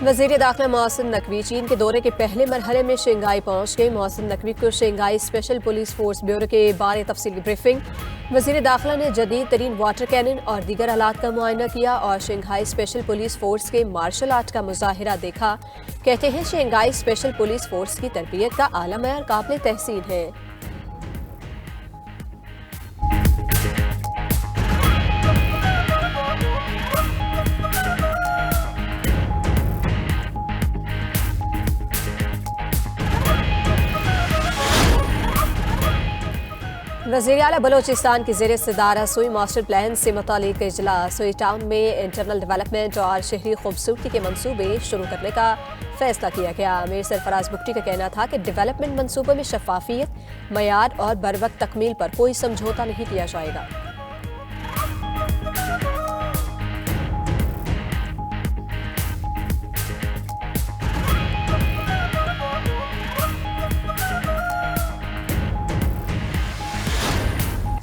वज़ीर दाखिला मोहसिन नकवी चीन के दौरे के पहले मरहले में शंघाई पहुंच गए। मोहसिन नकवी को Shanghai special police force bureau के बारे तफसीली ब्रीफिंग। वज़ीर दाखिला ने जदीद तरीन वाटर कैनन और दीगर आलात का मुआयना किया और शंघाई स्पेशल पुलिस फोर्स के मार्शल आर्ट का मुजाहिरा देखा। कहते हैं शंघाई स्पेशल पुलिस फोर्स की तरबियत का आला मयार काबिल तहसीन है। वज़ीर आला बलोचिस्तान की ज़ेर सदारत सुई मास्टर प्लान से मुतालिक इजलास। सुई टाउन में इंटरनल डेवलपमेंट और शहरी खूबसूरती के मंसूबे शुरू करने का फैसला किया गया। अमीर सरफराज बुगटी का कहना था कि डेवलपमेंट मंसूबों में शफाफियत, मयार और बरवक्त तकमील पर कोई समझौता नहीं किया जाएगा।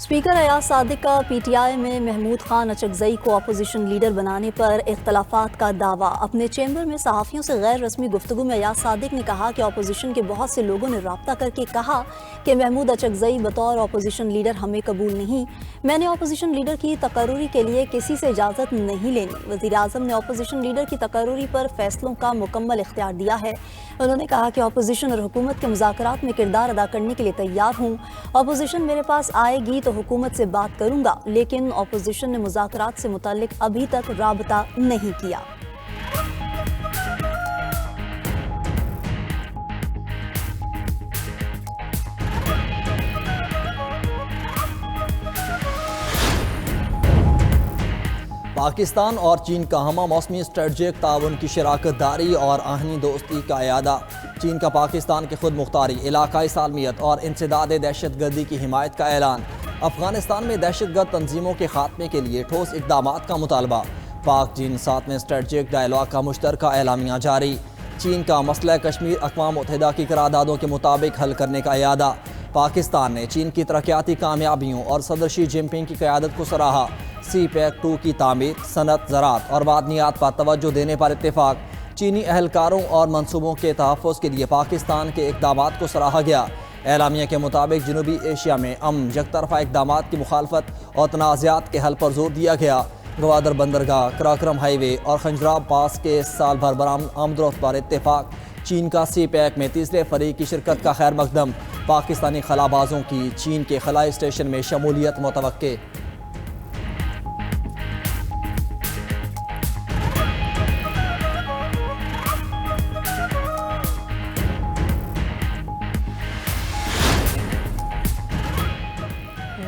स्पीकर अयाज सादिक का पीटीआई में महमूद खान अचकजई को अपोजिशन लीडर बनाने पर इख्तलाफात का दावा। अपने चैम्बर में सहाफ़ियों से गैर रस्मी गुफ्तगू में अयाज सादिक ने कहा कि अपोजिशन के बहुत से लोगों ने रब्ता करके कहा कि महमूद अचकजई बतौर अपोजिशन लीडर हमें कबूल नहीं। मैंने अपोजिशन लीडर की तकर्रुरी के लिए किसी से इजाज़त नहीं लेनी। वज़ीर आज़म ने अपोजिशन लीडर की तकर्रुरी पर फैसलों का मुकम्मल इख्तियार दिया है। उन्होंने कहा कि अपोजिशन और हुकूमत के मुज़ाकरात में किरदार अदा करने के लिए तैयार हूँ। अपोजिशन मेरे पास आएगी तो हुकूमत से बात करूंगा, लेकिन अपोजिशन ने मुज़ाकरात से मुताल्लिक अभी तक राबता नहीं किया। पाकिस्तान और चीन का हमा मौसमी स्ट्रेटजिक ताउन की शराकत दारी और आहनी दोस्ती का अयादा। चीन का पाकिस्तान की खुद मुख्तारी, इलाकाई सालमियत और इंसदाद दहशत गर्दी की हिमायत का ऐलान। अफगानिस्तान में दहशत गर्द तंजीमों के खात्मे के लिए ठोस इकदाम का मुतालबा। पाक चीन 7वें स्ट्रेटजिक डायलॉग का मुश्तरका एलामिया जारी। चीन का मसला कश्मीर अक़वाम मुत्तहिदा की करारदादों के मुताबिक हल करने का इरादा। पाकिस्तान ने चीन की तरक्याती कामयाबियों और सदर शी जिनपिंग की क़यादत को सराहा। CPEC-2 की तामीर, सनत, ज़राअत और मादनियात पर तवज्जो देने पर इत्तेफाक। चीनी अहलकारों और मनसूबों के तहफ़्फ़ुज़ के लिए पाकिस्तान के इक़दामात को सराहा गया। एलामिया के मुताबिक जनूबी एशिया में यकतरफ़ा इक़दामात की मुखालफत और तनाज़ात के हल पर जोर दिया गया। गवादर बंदरगाह, कराक्रम हाईवे और खंजराब पास के साल भर बरामद आमदरफ्त पर इत्तेफाक। चीन का CPEC में तीसरे फरीक की शिरकत का खैर मकदम। पाकिस्तानी खलाबाजों की चीन के खलाई स्टेशन में शमूलियत मुतवक्के।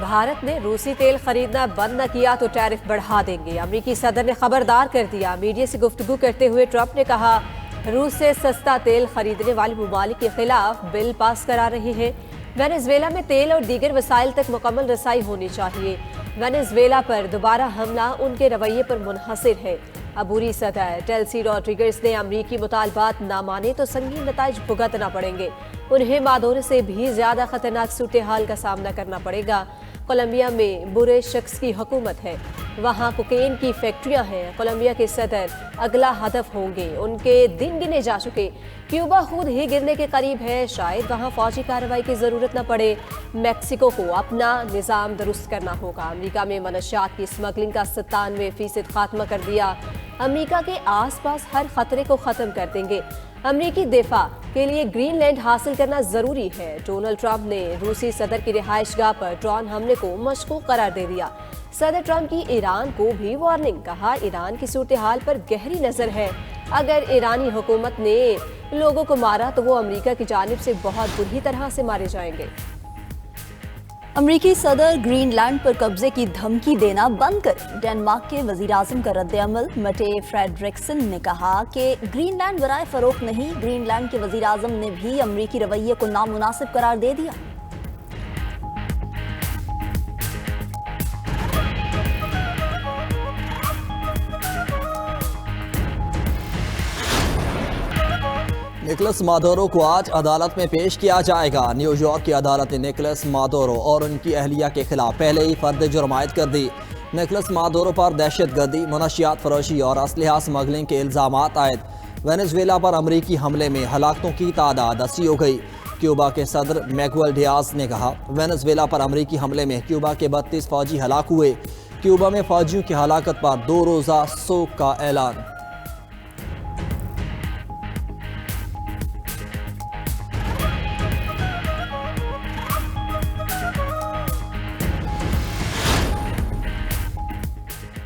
भारत ने रूसी तेल खरीदना बंद न किया तो टैरिफ बढ़ा देंगे। अमेरिकी सदर ने खबरदार कर दिया। मीडिया से गुफ्तगू करते हुए ट्रंप ने कहा, रूस से सस्ता तेल खरीदने वाले ममालिक के खिलाफ बिल पास करा रहे हैं। वेनेजुएला में तेल और दीगर वसाइल तक मुकम्मल रसाई होनी चाहिए। वेनेजुएला पर दोबारा हमला उनके रवैये पर मुनहसर है। अबूरी सदर टेल्सी रॉड्रिगस ने अमरीकी मुतालबात ना माने तो संगीन नताइज भुगतना पड़ेंगे। उन्हें मादोरे से भी ज्यादा खतरनाक सूरत हाल का सामना करना पड़ेगा। कोलंबिया में बुरे शख्स की हुकूमत है, वहाँ कोकेन की फैक्ट्रियाँ हैं। कोलंबिया के सदर अगला हदफ होंगे। उनके दिन गिने जा चुके। क्यूबा खुद ही गिरने के करीब है, शायद वहाँ फौजी कार्रवाई की ज़रूरत न पड़े। मैक्सिको को अपना निज़ाम दुरुस्त करना होगा। अमेरिका में मनशियात की स्मगलिंग का 97% खात्मा कर दिया। अमेरिका के आसपास हर खतरे को ख़त्म कर देंगे। अमेरिकी दिफा के लिए ग्रीनलैंड हासिल करना जरूरी है। डोनाल्ड ट्रंप ने रूसी सदर की रिहाइशगाह पर ड्रोन हमले को मशकूक करार दे दिया। सदर ट्रंप की ईरान को भी वार्निंग, कहा ईरान की सूरत हाल पर गहरी नजर है। अगर ईरानी हुकूमत ने लोगों को मारा तो वो अमेरिका की जानिब से बहुत बुरी तरह से मारे जाएंगे। अमरीकी सदर ग्रीनलैंड पर कब्जे की धमकी देना बंद करें। डेनमार्क के वजीर आज़म का रद्द-ए-अमल। मटे फ्रेडरिक्सन ने कहा कि ग्रीनलैंड बराए फरोख्त नहीं। ग्रीनलैंड के वजीर आज़म ने भी अमरीकी रवैये को नामुनासिब करार दे दिया। निकोलस मादुरो को आज अदालत में पेश किया जाएगा। न्यूयॉर्क की अदालत ने निकोलस मादुरो और उनकी अहलिया के खिलाफ पहले ही फर्द जुर्म आयद कर दी। निकोलस मादुरो पर दहशत गर्दी, मनशियात फरोशी और असलहा स्मगलिंग के इल्ज़ाम आयद। वेनेजुएला पर अमरीकी हमले में हलाकतों की तादाद 80 हो गई। क्यूबा के सदर मैगुएल डियाज ने कहा, वेनेजुएला पर अमरीकी हमले में क्यूबा के 32 फौजी हलाक हुए। क्यूबा में फौजियों की हलाकत पर 2 रोज़ा शोक का ऐलान।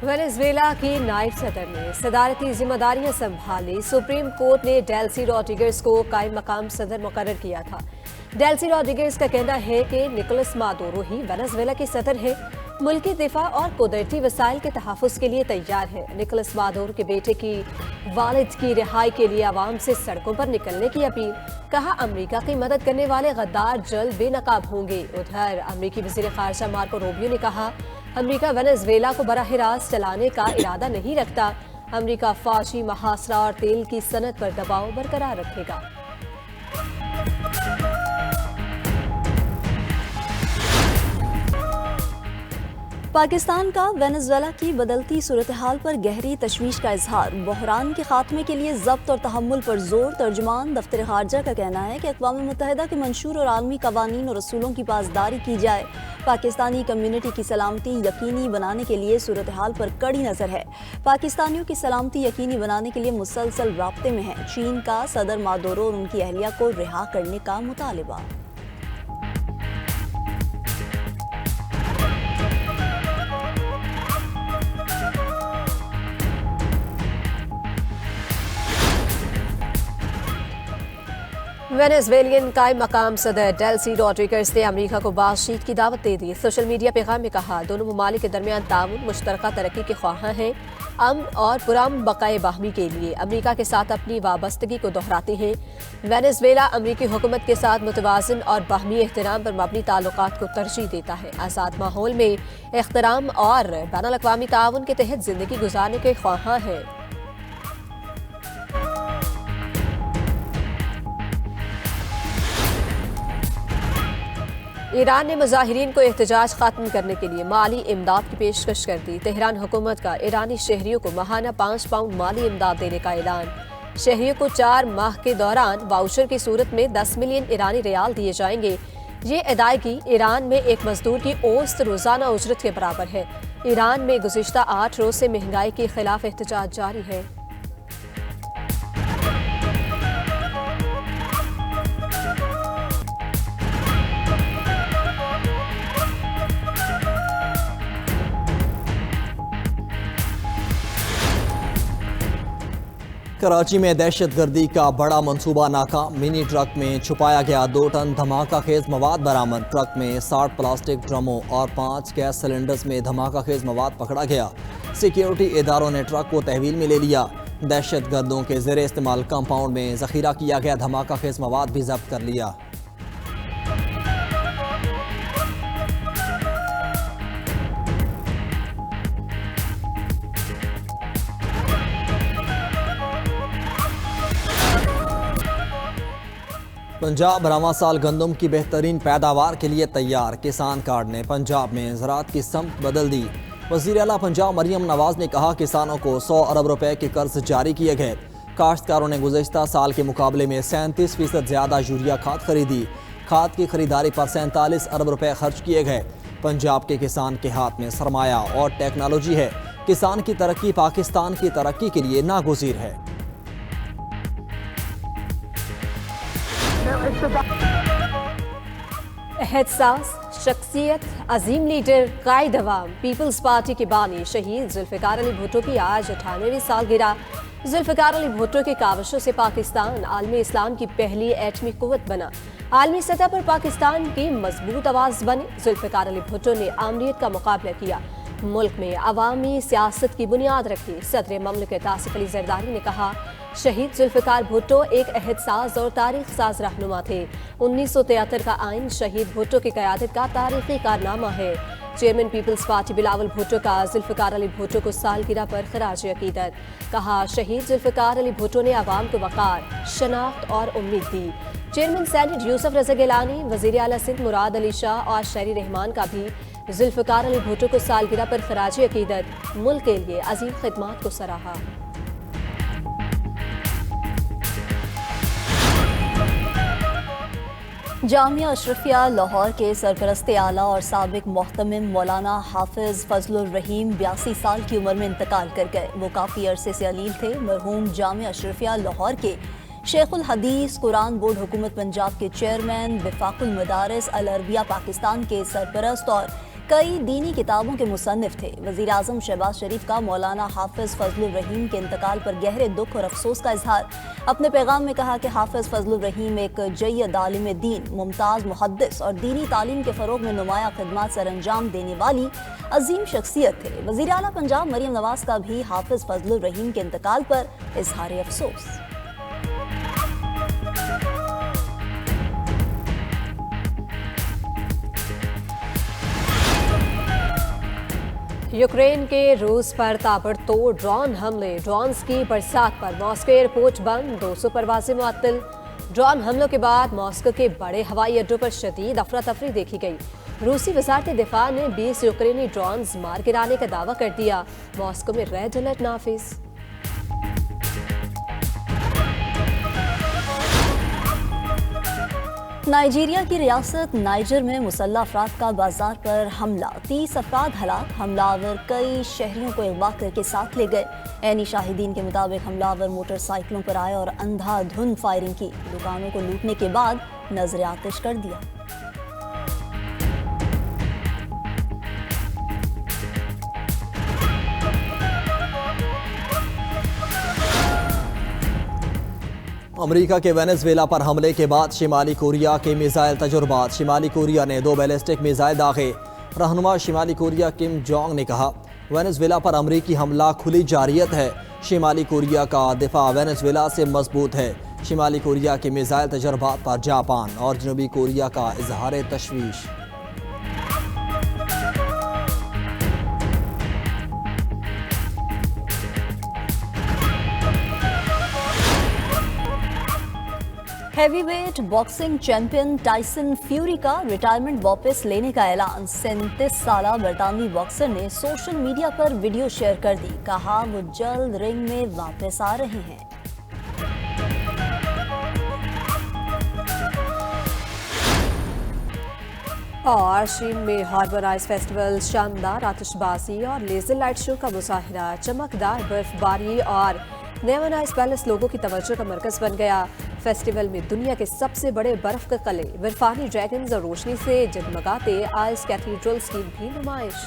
वेनेजुएला की नायब सदर ने सदारती जिम्मेदारियां संभाली। सुप्रीम कोर्ट ने डेल्सी रॉड्रिगेज को कायम मकाम सदर मुकर्रर किया था। डेल्सी रॉड्रिगेज का कहना है कि निकोलस मादुरो ही वेनेजुएला के सदर है। मुल्की दिफा और कुदरती वसाइल के तहफ़्फ़ुज़ के लिए तैयार है। निकोलस मादुरो के बेटे की वालिद की रिहाई के लिए आवाम से सड़कों पर निकलने की अपील। कहा, अमरीका की मदद करने वाले गद्दार जल्द बेनकाब होंगे। उधर अमरीकी वज़ीर ख़ारजा मार्को रूबियो ने कहा, अमरीका वेनेजुएला को बराह रास्त चलाने का इरादा नहीं रखता। अमरीका फौजी महासरा और तेल की सनत पर दबाव बरकरार रखेगा। पाकिस्तान का वेनेजुएला की बदलती सूरत हाल पर गहरी तशवीश का इजहार। बहरान के खात्मे के लिए ज़ब्त और तहम्मुल पर जोर। तर्जुमान दफ्तर खारजा का कहना है कि अक़वाम मुत्तहिदा के मंशूर और आलमी कवानीन और रसूलों की पासदारी की जाए। पाकिस्तानी कम्यूनिटी की सलामती यकीनी बनाने के लिए सूरत हाल पर कड़ी नज़र है। पाकिस्तानियों की सलामती यकीनी बनाने के लिए मुसलसल राब्ते में है। चीन का सदर मादुरो और उनकी अहलिया को रिहा करने का मुतालिबा। वेनेजुएलियन कायम मकाम सदर डेल्सी रॉड्रिगेज ने अमरीका को बातचीत की दावत दे दी। सोशल मीडिया पैगाम में कहा, दोनों ममालिक के दरमियान ताउन मुश्तरका तरक्की के ख्वाहां हैं। अमन और पुरअमन बकाए बाहमी के लिए अमरीका के साथ अपनी वाबस्तगी को दोहराते हैं। वेनेजुएला अमरीकी हुकूमत के साथ मुतवाज़िन और बाहमी एहतराम पर मबनी ताल्लुकात को तरजीह देता है। आज़ाद माहौल में एहतराम और बैनुल अक़वामी ताउन के तहत जिंदगी गुजारने के ख्वाहां हैं। ईरान ने मुजाहिरीन को एहतजाज खत्म करने के लिए माली इमदाद की पेशकश कर दी। तेहरान हुकूमत का ईरानी शहरियों को माहाना 5 पाउंड माली इमदाद देने का ऐलान। शहरियों को 4 माह के दौरान वाउचर की सूरत में 10 मिलियन ईरानी रियाल दिए जाएंगे। ये अदायगी ईरान में एक मजदूर की औसत रोजाना उजरत के बराबर है। ईरान में गुज़िश्ता 8 रोज से महंगाई के खिलाफ एहतजाज जारी है। कराची में दहशतगर्दी का बड़ा मंसूबा नाकाम। मिनी ट्रक में छुपाया गया 2 टन धमाका खेज मवाद बरामद। ट्रक में 60 प्लास्टिक ड्रमों और 5 गैस सिलेंडर्स में धमाका खेज मवाद पकड़ा गया। सिक्योरिटी इदारों ने ट्रक को तहवील में ले लिया। दहशतगर्दों के ज़ेरे इस्तेमाल कंपाउंड में ज़ख़ीरा किया गया धमाका खेज मवाद भी जब्त कर लिया। पंजाब रवां साल गंदम की बेहतरीन पैदावार के लिए तैयार। किसान कार्ड ने पंजाब में ज़राअत की समत बदल दी। वज़ीर आला पंजाब मरियम नवाज ने कहा, किसानों को 100 अरब रुपए के कर्ज जारी किए गए। काश्तकारों ने गुज़श्ता साल के मुकाबले में 37% ज़्यादा यूरिया खाद खरीदी। खाद की खरीदारी पर 47 अरब रुपए खर्च किए गए। पंजाब के किसान के हाथ में सरमाया और टेक्नोलॉजी है। किसान की तरक्की पाकिस्तान की तरक्की के लिए नागुज़ीर है। एहसास, शख्सियत, अजीम लीडर, कायद अवाम, पीपल्स पार्टी के बानी शहीद जुल्फ़िकार अली भुट्टो की आज 98वीं सालगिरह। जुल्फ़िकार अली भुट्टो की काविशों से पाकिस्तान आलमी इस्लाम की पहली एटमी कुव्वत बना। आलमी सतह पर पाकिस्तान की मजबूत आवाज़ बने। जुल्फ़िकार अली भुट्टो ने आमरीत का मुकाबला किया, मुल्क में अवामी सियासत की बुनियाद रखी। सदर ममलिकत आसिफ अली ज़रदारी ने कहा, शहीद जुल्फ़िकार भुट्टो एक अहदसाज और तारीख साज रहनुमा थे। 1973 का आइन शहीद भुट्टो की क़यादत का तारीखी कारनामा है। Chairman People's Party Bilawal Bhutto का जुल्फ़िकार अली भुट्टो को सालगिरह पर खराज अकीदत। कहा, शहीद जुल्फ़िकार अली भुट्टो ने आवाम को वक़ार, शनाख्त और उम्मीद दी। चेयरमैन सेनेट यूसुफ रज़ा गिलानी, वज़ीर आला सिंध मुराद अली शाह और शहरी रहमान का भी जुल्फ़िकार अली भुट्टो को सालगिरह पर खराज अकीदत। मुल्क के लिए अजीम खिदमात को सराहा। जामिया अशरफिया लाहौर के सरपरस्त आला और साबिक मोहतमिम मौलाना हाफिज फजलुर रहीम 82 साल की उम्र में इंतकाल कर गए। वो काफ़ी अरसे से अलील थे। मरहूम जामिया अशरफिया लाहौर के शेखुल हदीस, कुरान बोर्ड हुकूमत पंजाब के चेयरमैन, विफाकुल मदारिस अल अरबिया पाकिस्तान के सरपरस्त और कई दीनी किताबों के मुसन्निफ थे। वज़ीर आज़म शहबाज शरीफ का मौलाना हाफिज फजलुर रहीम के इंतकाल पर गहरे दुख और अफसोस का इजहार। अपने पैगाम में कहा कि हाफिज फजलुर रहीम एक जय्यद आलिम दीन, मुमताज़ मुहद्दिस और दीनी तालीम के फ़रोग़ में नुमाया खिदमत सर अंजाम देने वाली अजीम शख्सियत थे। वज़ीर आला पंजाब मरियम नवाज़ का भी हाफिज फजलुर रहीम के इंतकाल पर इजहार अफसोस। यूक्रेन के रूस पर ताबड़तोड़ ड्रोन हमले, ड्रोन्स की बरसात पर मॉस्को एयरपोर्ट बंद, 200 परवाजें मुअत्तल। ड्रोन हमलों के बाद मॉस्को के बड़े हवाई अड्डों पर शदीद अफरा तफरी देखी गई। रूसी वजारत दिफा ने 20 यूक्रेनी ड्रोन्स मार गिराने का दावा कर दिया। मॉस्को में रेड अलर्ट नाफिज। नाइजीरिया की रियासत नाइजर में मुसल्लह अफराद का बाजार पर हमला, 30 अफराद हलाक। हमलावर कई शहरियों को अगवा करके साथ ले गए। ऐनी शाहिदीन के मुताबिक हमलावर मोटरसाइकिलों पर आए और अंधाधुंध फायरिंग की। दुकानों को लूटने के बाद नजर आतिश कर दिया। अमेरिका के वेनेजुएला पर हमले के बाद शिमाली कोरिया के मिसाइल तजुर्बात। शिमाली कोरिया ने 2 बैलिस्टिक मिसाइल दागे। रहनुमा शिमाली कोरिया किम जोंग ने कहा, वेनेजुएला पर अमेरिकी हमला खुली जारियत है। शिमाली कोरिया का दिफा वेनेजुएला से मजबूत है। शिमाली कोरिया के मिसाइल तजुर्बात पर जापान और जनूबी कोरिया का इजहार तशवीश। Heavyweight boxing champion Tyson Fury का रिटायरमेंट वापस लेने का ऐलान। 37 साला बरतानवी बॉक्सर ने सोशल मीडिया पर वीडियो शेयर कर दी। कहा वो जल्द रिंग में वापस आ रहे हैं। और शीन में हार्बर आइस फेस्टिवल, शानदार आतिशबाजी और लेजर लाइट शो का मुजाहिरा, चमकदार बर्फबारी और नेवन आइस पैलेस लोगों की तवज्जो का मरकज बन गया। फेस्टिवल में दुनिया के सबसे बड़े बर्फ के कले, बर्फानी ड्रैगन्स और रोशनी से जगमगाते आइस कैथीड्रल्स की भी नुमाइश।